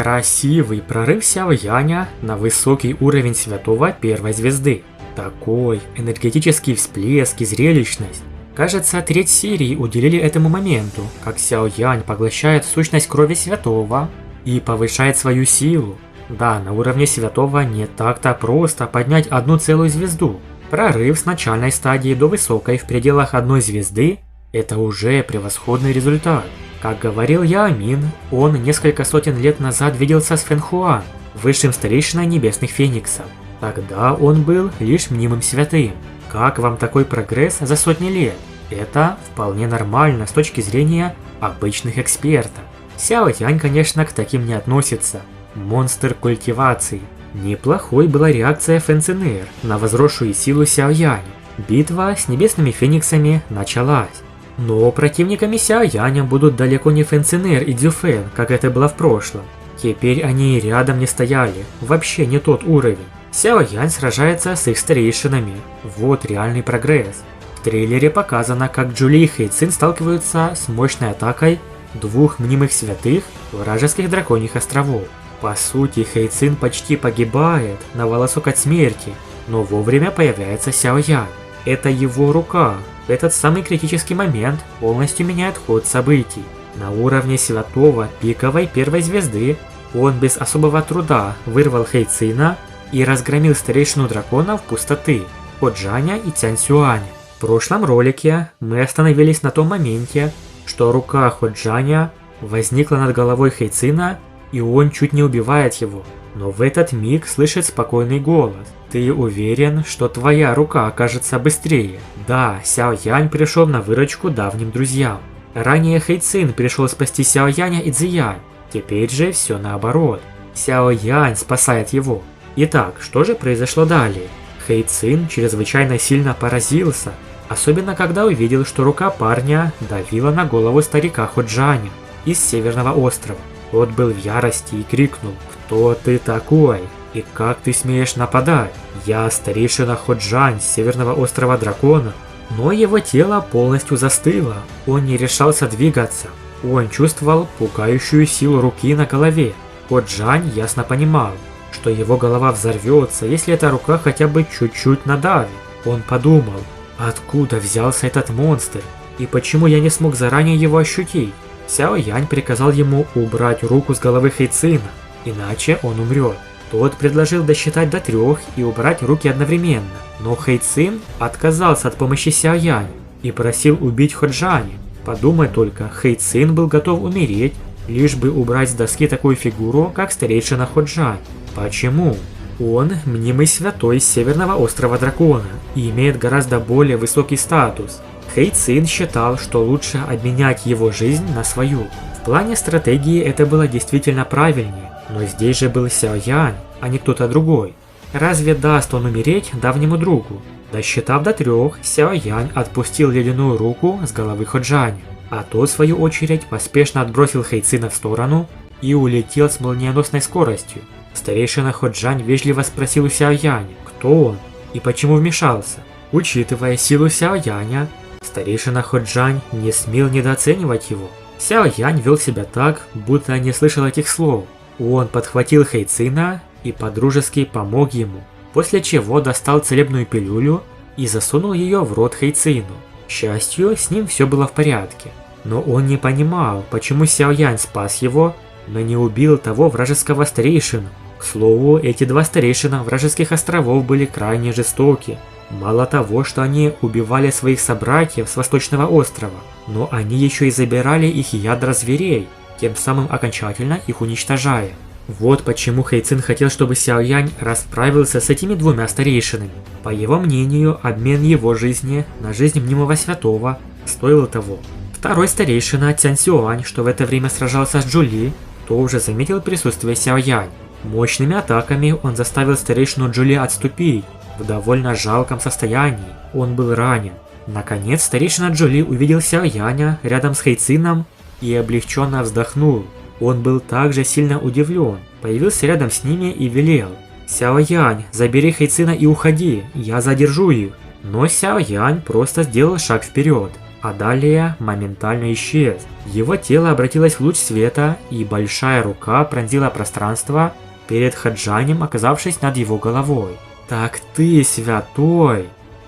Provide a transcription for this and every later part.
Красивый прорыв Сяо Яня на высокий уровень святого первой звезды. Такой энергетический всплеск и зрелищность. Кажется, треть серии уделили этому моменту, как Сяо Янь поглощает сущность крови святого и повышает свою силу. Да, на уровне святого не так-то просто поднять одну целую звезду. Прорыв с начальной стадии до высокой в пределах одной звезды – это уже превосходный результат. Как говорил Яомин, он несколько сотен лет назад виделся с Фэнхуан, высшим старейшиной небесных фениксов. Тогда он был лишь мнимым святым. Как вам такой прогресс за сотни лет? Это вполне нормально с точки зрения обычных экспертов. Сяо Янь, конечно, к таким не относится. Монстр культивации. Неплохой была реакция Фэн Цинэр на возросшую силу Сяо Яня. Битва с небесными фениксами началась. Но противниками Сяо Яня будут далеко не Фэн Цинэр и Цзю Фэн, как это было в прошлом. Теперь они рядом не стояли, вообще не тот уровень. Сяо Янь сражается с их старейшинами. Вот реальный прогресс. В трейлере показано, как Джули и Хэйцин сталкиваются с мощной атакой двух мнимых святых вражеских драконьих островов. По сути, Хэйцин почти погибает на волосок от смерти, но вовремя появляется Сяо Янь. Это его рука. В этот самый критический момент полностью меняет ход событий. На уровне святого пиковой первой звезды он без особого труда вырвал Хэйцина и разгромил старейшину драконов пустоты, Ходжаня и Цянь-Сюаня. В прошлом ролике мы остановились на том моменте, что рука Ходжаня возникла над головой Хэйцина, и он чуть не убивает его. Но в этот миг слышит спокойный голос. «Ты уверен, что твоя рука окажется быстрее?» Да, Сяо Янь пришел на выручку давним друзьям. Ранее Хэйцин пришел спасти Сяо Яня и Цзиянь. Теперь же все наоборот. Сяо Янь спасает его. Итак, что же произошло далее? Хэйцин чрезвычайно сильно поразился, особенно когда увидел, что рука парня давила на голову старика Ходжаня из Северного острова. Тот был в ярости и крикнул: «Кто ты такой? И как ты смеешь нападать? Я старейшина Ходжань с Северного острова Дракона». Но его тело полностью застыло, он не решался двигаться. Он чувствовал пугающую силу руки на голове. Ходжань ясно понимал, что его голова взорвется, если эта рука хотя бы чуть-чуть надавит. Он подумал: откуда взялся этот монстр, и почему я не смог заранее его ощутить? Сяо Янь приказал ему убрать руку с головы Хэйцина, иначе он умрет. Тот предложил досчитать до 3 и убрать руки одновременно, но Хэйцин отказался от помощи Сяо Яня и просил убить Ходжаня. Подумай только, Хэйцин был готов умереть, лишь бы убрать с доски такую фигуру, как старейшина Ходжань. Почему? Он мнимый святой из Северного острова Дракона и имеет гораздо более высокий статус. Хэйцин считал, что лучше обменять его жизнь на свою. В плане стратегии это было действительно правильнее, но здесь же был Сяо Янь, а не кто-то другой. Разве даст он умереть давнему другу? Досчитав до 3, Сяо Янь отпустил ледяную руку с головы Ходжаня, а тот в свою очередь поспешно отбросил Хэйцина в сторону и улетел с молниеносной скоростью. Старейшина Ходжань вежливо спросил у Сяо Яня, кто он и почему вмешался. Учитывая силу Сяо Яня, старейшина Ходжань не смел недооценивать его. Сяо Янь вел себя так, будто не слышал этих слов. Он подхватил Хэйцина и подружески помог ему, после чего достал целебную пилюлю и засунул ее в рот Хэйцину. К счастью, с ним все было в порядке. Но он не понимал, почему Сяо Янь спас его, но не убил того вражеского старейшину. К слову, эти два старейшина вражеских островов были крайне жестоки. Мало того, что они убивали своих собратьев с Восточного острова, но они еще и забирали их ядра зверей, тем самым окончательно их уничтожая. Вот почему Хэйцин хотел, чтобы Сяо Янь расправился с этими двумя старейшинами. По его мнению, обмен его жизни на жизнь мнимого святого стоил того. Второй старейшина Цянь-Сюань, что в это время сражался с Джули, тоже заметил присутствие Сяо Янь. Мощными атаками он заставил старейшину Джули отступить. В довольно жалком состоянии, он был ранен. Наконец старейшина Джули увидел Сяо Яня рядом с Хэйцином и облегченно вздохнул. Он был также сильно удивлен, появился рядом с ними и велел: «Сяо Янь, забери Хэйцина и уходи, я задержу их». Но Сяо Янь просто сделал шаг вперед. а далее моментально исчез. Его тело обратилось в луч света, и большая рука пронзила пространство перед Хаджанем, оказавшись над его головой. «Так ты святой!»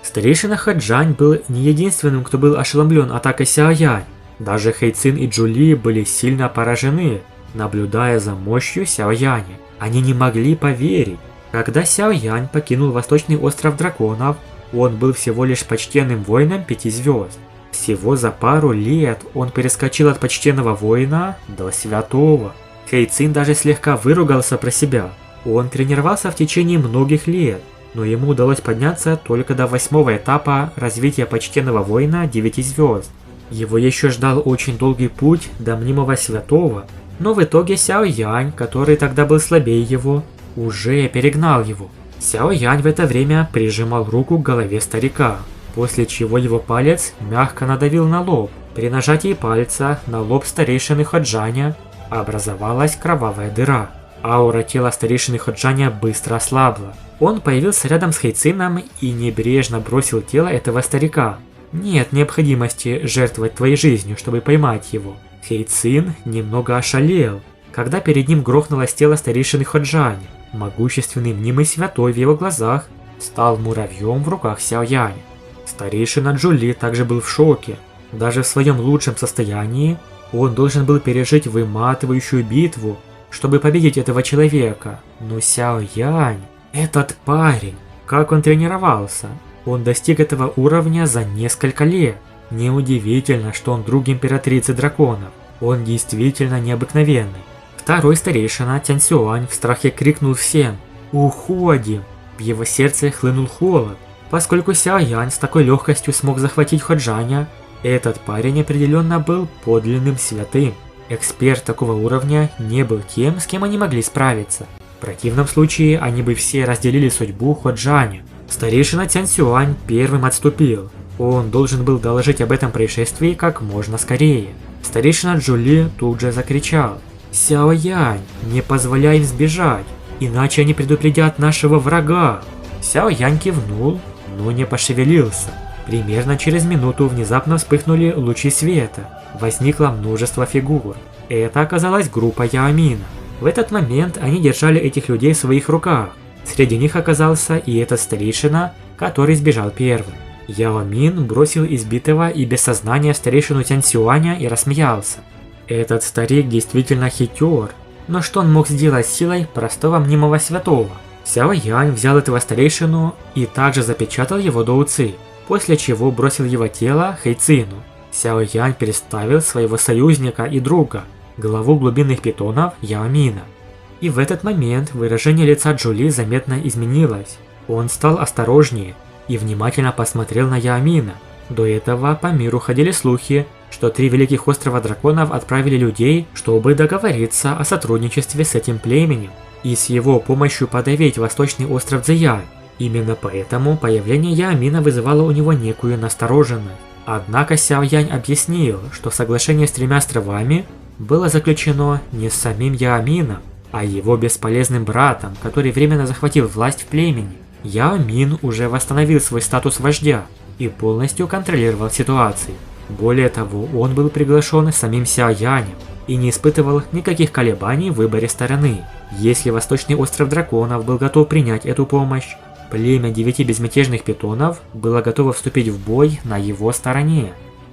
Старейшина Хаджань был не единственным, кто был ошеломлен атакой Сяо Янь. Даже Хэйцин и Джули были сильно поражены, наблюдая за мощью Сяо Яня. Они не могли поверить. Когда Сяо Янь покинул Восточный остров драконов, он был всего лишь почтенным воином 5 звезд. Всего за пару лет он перескочил от почтенного воина до святого. Хэйцин даже слегка выругался про себя. Он тренировался в течение многих лет, но ему удалось подняться только до 8-го этапа развития почтенного воина 9 звезд. Его еще ждал очень долгий путь до мнимого святого, но в итоге Сяо Янь, который тогда был слабее его, уже перегнал его. Сяо Янь в это время прижимал руку к голове старика, после чего его палец мягко надавил на лоб. При нажатии пальца на лоб старейшины Хаджаня образовалась кровавая дыра. Аура тела старейшины Хаджаня быстро ослабла. Он появился рядом с Хэйцином и небрежно бросил тело этого старика. Нет необходимости жертвовать твоей жизнью, чтобы поймать его. Хэйцин немного ошалел, когда перед ним грохнулось тело старейшины Хаджаня. Могущественный мнимый святой в его глазах стал муравьем в руках Сяо Яня. Старейшина Джули также был в шоке. Даже в своем лучшем состоянии он должен был пережить выматывающую битву, чтобы победить этого человека. Но Сяо Янь, этот парень, как он тренировался? Он достиг этого уровня за несколько лет. Неудивительно, что он друг императрицы драконов. Он действительно необыкновенный. Второй старейшина Тянь Сюань в страхе крикнул всем: «Уходим!». В его сердце хлынул холод. Поскольку Сяо Янь с такой легкостью смог захватить Хаджаня, этот парень определенно был подлинным святым. Эксперт такого уровня не был тем, с кем они могли справиться. В противном случае они бы все разделили судьбу Хаджаня. Старейшина Тянь Сюань первым отступил. Он должен был доложить об этом происшествии как можно скорее. Старейшина Джули тут же закричал: «Сяо Янь, не позволяй им сбежать, иначе они предупредят нашего врага». Сяо Янь кивнул, но не пошевелился. Примерно через минуту внезапно вспыхнули лучи света. Возникло множество фигур. Это оказалась группа Яомина. В этот момент они держали этих людей в своих руках. Среди них оказался и этот старейшина, который сбежал первым. Яомин бросил избитого и без сознания старейшину Тянь Сюаня и рассмеялся. Этот старик действительно хитер, но что он мог сделать силой простого мнимого святого? Сяо Янь взял этого старейшину и также запечатал его до уцы, после чего бросил его тело Хэйцину. Сяо Янь представил своего союзника и друга, главу глубинных питонов Яомина. И в этот момент выражение лица Джули заметно изменилось. Он стал осторожнее и внимательно посмотрел на Яомина. До этого по миру ходили слухи, что 3 великих острова драконов отправили людей, чтобы договориться о сотрудничестве с этим племенем и с его помощью подавить восточный остров Цзэянь. Именно поэтому появление Яомина вызывало у него некую настороженность. Однако Сяо Янь объяснил, что соглашение с 3 островами было заключено не с самим Яомином, а его бесполезным братом, который временно захватил власть в племени. Яомин уже восстановил свой статус вождя и полностью контролировал ситуацию. Более того, он был приглашен самим Сяо Янем и не испытывал никаких колебаний в выборе стороны. Если Восточный остров драконов был готов принять эту помощь, племя 9 безмятежных питонов было готово вступить в бой на его стороне.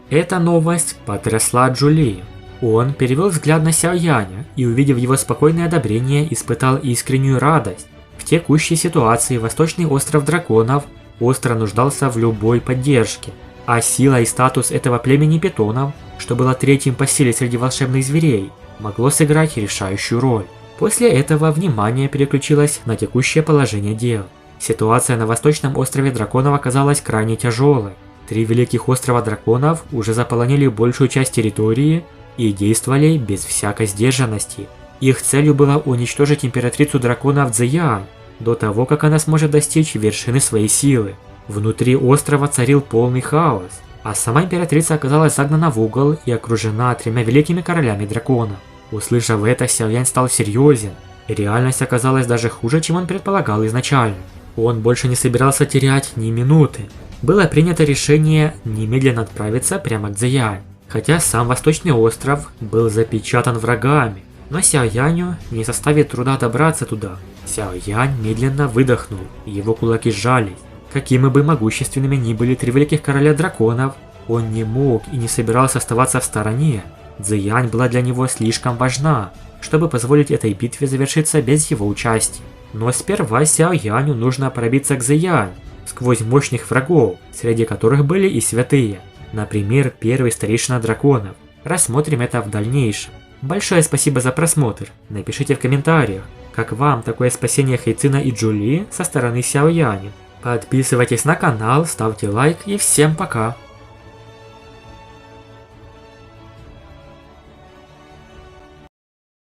Эта новость потрясла Джули. Он перевел взгляд на Сяо Яня и, увидев его спокойное одобрение, испытал искреннюю радость. В текущей ситуации Восточный остров драконов остро нуждался в любой поддержке, а сила и статус этого племени питонов, что было 3-м по силе среди волшебных зверей, могло сыграть решающую роль. После этого внимание переключилось на текущее положение дел. Ситуация на Восточном острове драконов оказалась крайне тяжелой. 3 великих острова драконов уже заполонили большую часть территории и действовали без всякой сдержанности. Их целью было уничтожить императрицу драконов Цзэянь до того, как она сможет достичь вершины своей силы. Внутри острова царил полный хаос, а сама императрица оказалась загнана в угол и окружена 3 великими королями драконов. Услышав это, Сяо Янь стал серьезен. Реальность оказалась даже хуже, чем он предполагал изначально. Он больше не собирался терять ни минуты. было принято решение немедленно отправиться прямо к Цзэянь, хотя сам Восточный остров был запечатан врагами. Но Сяо Яню не составит труда добраться туда. Сяо Янь медленно выдохнул, и его кулаки сжались. Какими бы могущественными ни были три великих короля драконов, он не мог и не собирался оставаться в стороне. Цзэянь была для него слишком важна, чтобы позволить этой битве завершиться без его участия. Но сперва Сяо Яню нужно пробиться к Цзэянь, сквозь мощных врагов, среди которых были и святые. Например, первый старейшина драконов. Рассмотрим это в дальнейшем. Большое спасибо за просмотр. Напишите в комментариях, как вам такое спасение Хэйцина и Джули со стороны Сяо Яня. Подписывайтесь на канал, ставьте лайк и всем пока.